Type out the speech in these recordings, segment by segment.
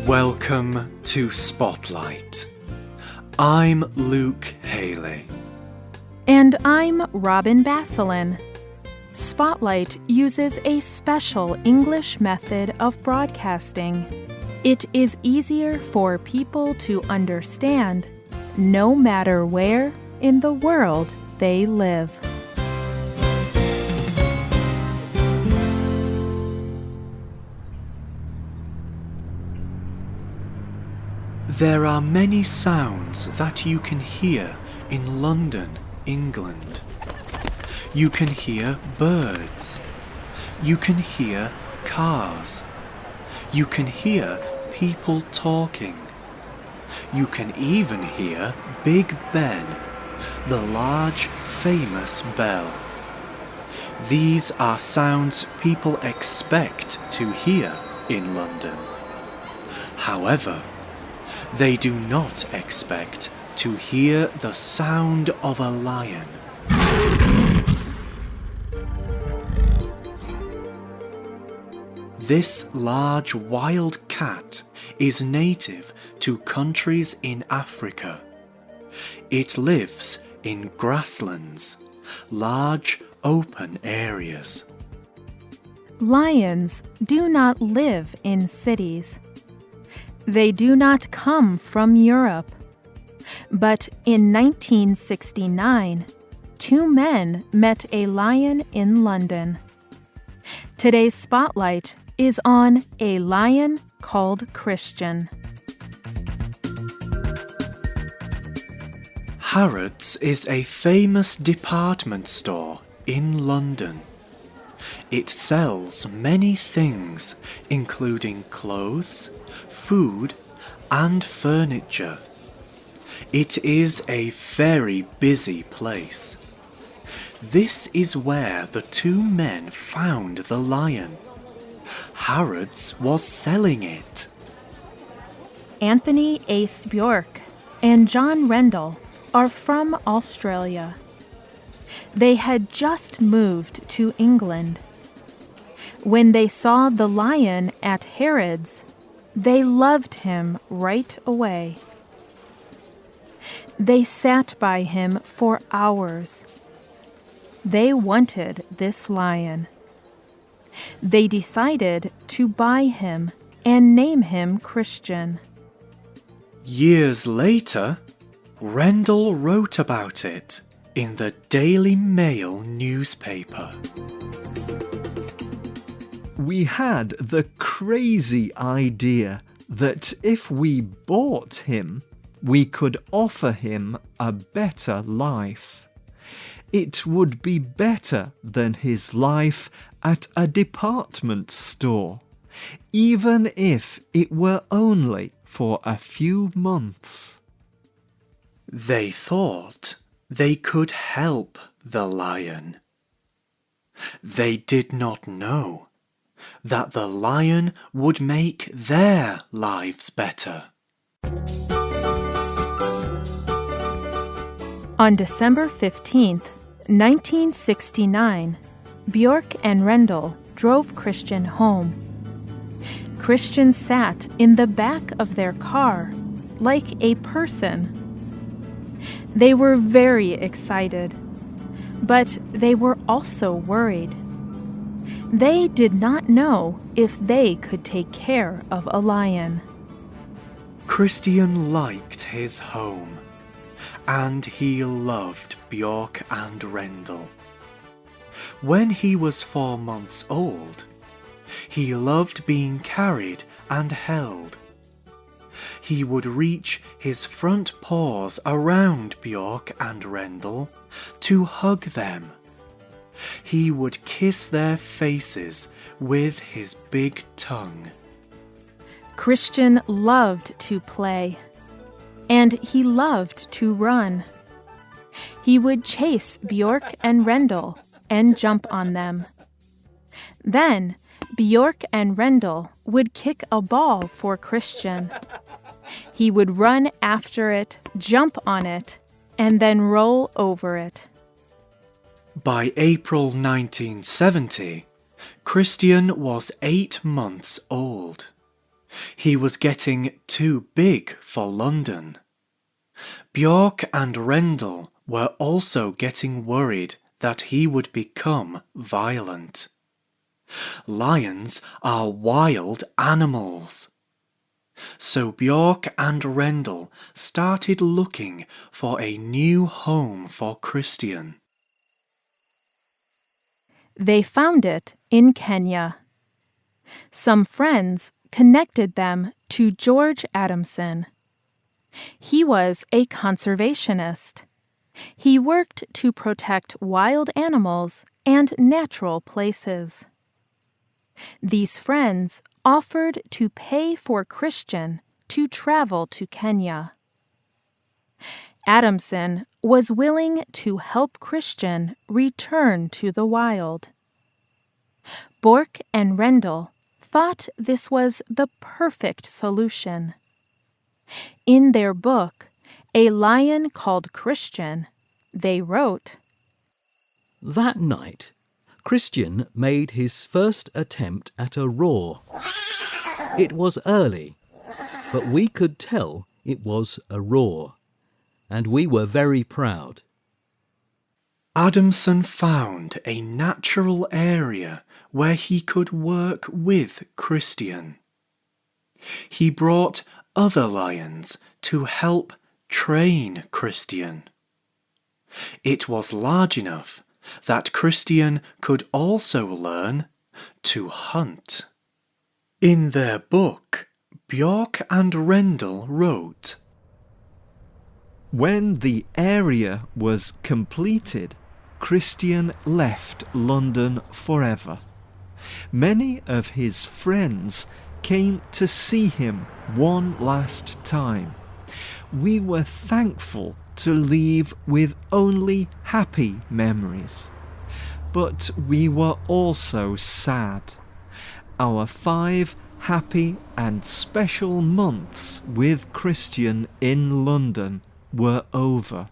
Welcome to Spotlight. I'm Luke Haley. And I'm Robin Basselin. Spotlight uses a special English method of broadcasting. It is easier for people to understand, no matter where in the world they live. There are many sounds that you can hear in London, England. You can hear birds. You can hear cars. You can hear people talking. You can even hear Big Ben, the large, famous bell. These are sounds people expect to hear in London. However, they do not expect to hear the sound of a lion. This large wild cat is native to countries in Africa. It lives in grasslands, large open areas. Lions do not live in cities. They do not come from Europe. But in 1969, two men met a lion in London. Today's spotlight is on a lion called Christian. Harrods is a famous department store in London. It sells many things, including clothes, food, and furniture. It is a very busy place. This is where the two men found the lion. Harrods was selling it. Anthony Ace Bjork and John Rendell are from Australia. They had just moved to England. When they saw the lion at Harrods, they loved him right away. They sat by him for hours. They wanted this lion. They decided to buy him and name him Christian. Years later, Rendell wrote about it in the Daily Mail newspaper. We had the crazy idea that if we bought him, we could offer him a better life. It would be better than his life at a department store, even if it were only for a few months. They thought they could help the lion. They did not know that the lion would make their lives better. On December 15th, 1969, Bjork and Rendell drove Christian home. Christian sat in the back of their car like a person. They were very excited, but they were also worried. They did not know if they could take care of a lion. Christian liked his home, and he loved Bjork and Rendell. When he was 4 months old, he loved being carried and held. He would reach his front paws around Bjork and Rendell to hug them. He would kiss their faces with his big tongue. Christian loved to play, and he loved to run. He would chase Bjork and Rendell and jump on them. Then Bjork and Rendell would kick a ball for Christian. He would run after it, jump on it, and then roll over it. By April 1970, Christian was 8 months old. He was getting too big for London. Björk and Rendel were also getting worried that he would become violent. Lions are wild animals. So Björk and Rendel started looking for a new home for Christian. They found it in Kenya. Some friends connected them to George Adamson. He was a conservationist. He worked to protect wild animals and natural places. These friends offered to pay for Christian to travel to Kenya. Adamson was willing to help Christian return to the wild. Björk and Rendel thought this was the perfect solution. In their book, A Lion Called Christian, they wrote, That night, Christian made his first attempt at a roar. It was early, but we could tell it was a roar, and we were very proud. Adamson found a natural area where he could work with Christian. He brought other lions to help train Christian. It was large enough that Christian could also learn to hunt. In their book, Björk and Rendel wrote, When the area was completed, Christian left London forever. Many of his friends came to see him one last time. We were thankful to leave with only happy memories. But we were also sad. Our 5 happy and special months with Christian in London were over.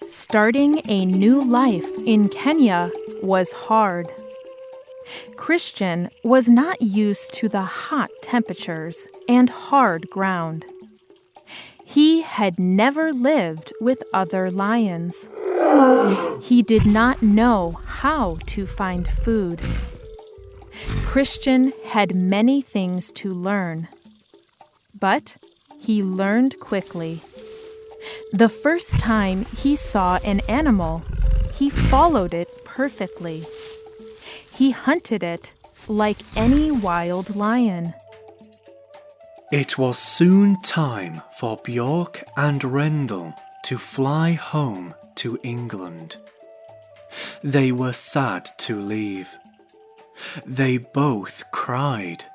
Starting a new life in Kenya was hard. Christian was not used to the hot temperatures and hard ground. He had never lived with other lions. He did not know how to find food. Christian had many things to learn, but he learned quickly. The first time he saw an animal, he followed it perfectly. He hunted it like any wild lion. It was soon time for Björk and Rendel to fly home to England. They were sad to leave. They both cried.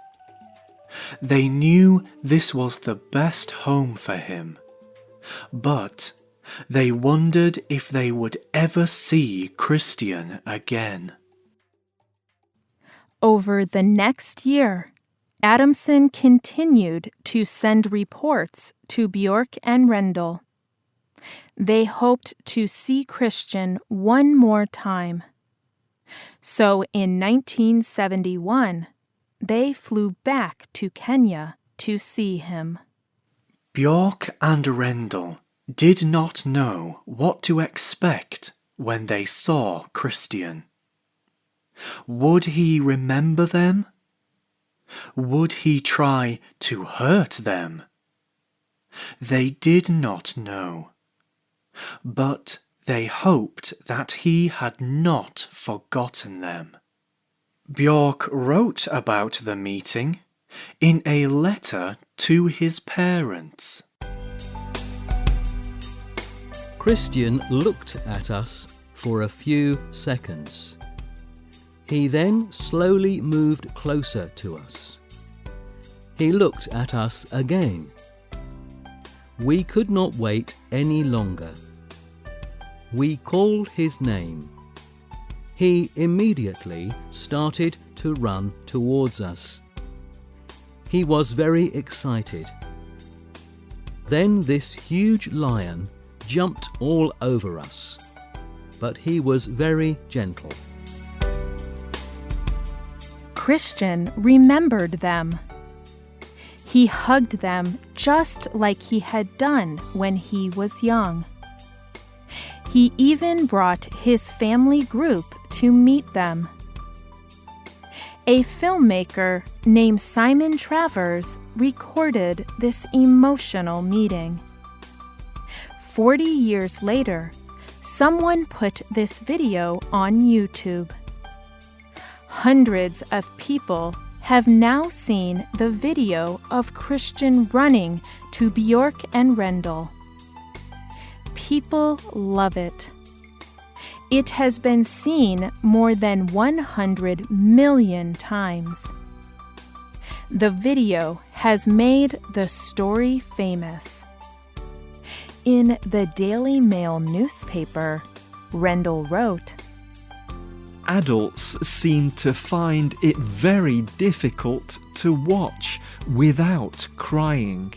They knew this was the best home for him, but they wondered if they would ever see Christian again. Over the next year, Adamson continued to send reports to Björk and Rendel. They hoped to see Christian one more time. So in 1971, they flew back to Kenya to see him. Björk and Rendel did not know what to expect when they saw Christian. Would he remember them? Would he try to hurt them? They did not know, but they hoped that he had not forgotten them. Björk wrote about the meeting in a letter to his parents. Christian looked at us for a few seconds. He then slowly moved closer to us. He looked at us again. We could not wait any longer. We called his name. He immediately started to run towards us. He was very excited. Then this huge lion jumped all over us, but he was very gentle. Christian remembered them. He hugged them just like he had done when he was young. He even brought his family group to meet them. A filmmaker named Simon Travers recorded this emotional meeting. 40 years later, someone put this video on YouTube. Hundreds of people have now seen the video of Christian running to Bjork and Rendel. People love it. It has been seen more than 100 million times. The video has made the story famous. In the Daily Mail newspaper, Rendel wrote, Adults seem to find it very difficult to watch without crying.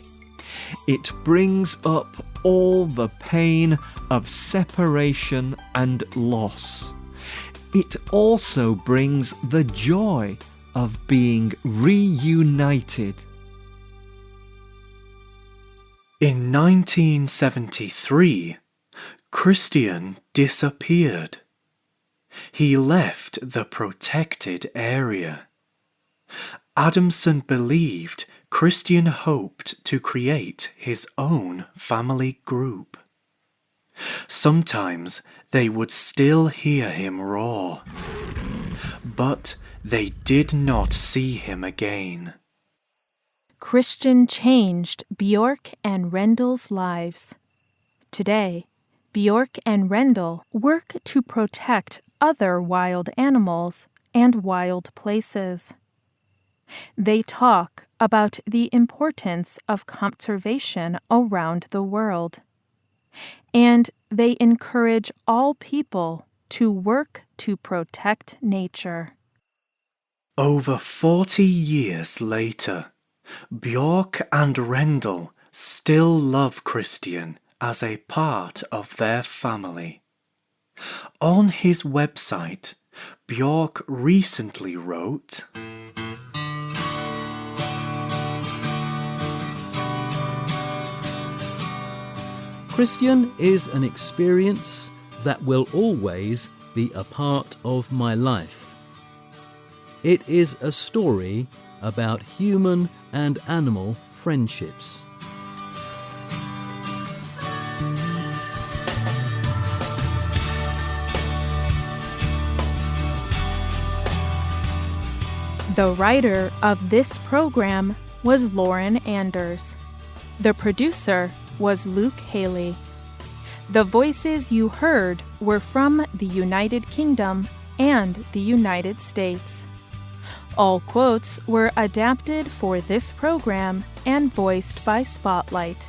It brings up all the pain of separation and loss. It also brings the joy of being reunited. In 1973, Christian disappeared. He left the protected area. Adamson believed Christian hoped to create his own family group. Sometimes they would still hear him roar, but they did not see him again. Christian changed Bjork and Rendel's lives. Today, Bjork and Rendel work to protect other wild animals and wild places. They talk about the importance of conservation around the world, and they encourage all people to work to protect nature. Over 40 years later, Bjork and Rendel still love Christian as a part of their family. On his website, Bjork recently wrote, Christian is an experience that will always be a part of my life. It is a story about human and animal friendships. The writer of this program was Lauren Anders. The producer was Luke Haley. The voices you heard were from the United Kingdom and the United States. All quotes were adapted for this program and voiced by Spotlight.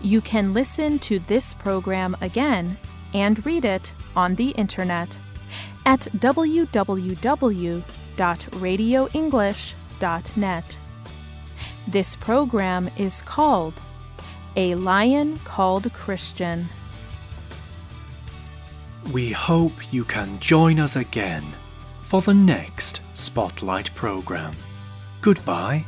You can listen to this program again and read it on the internet at www.radioenglish.net. This program is called A Lion Called Christian. We hope you can join us again for the next Spotlight program. Goodbye.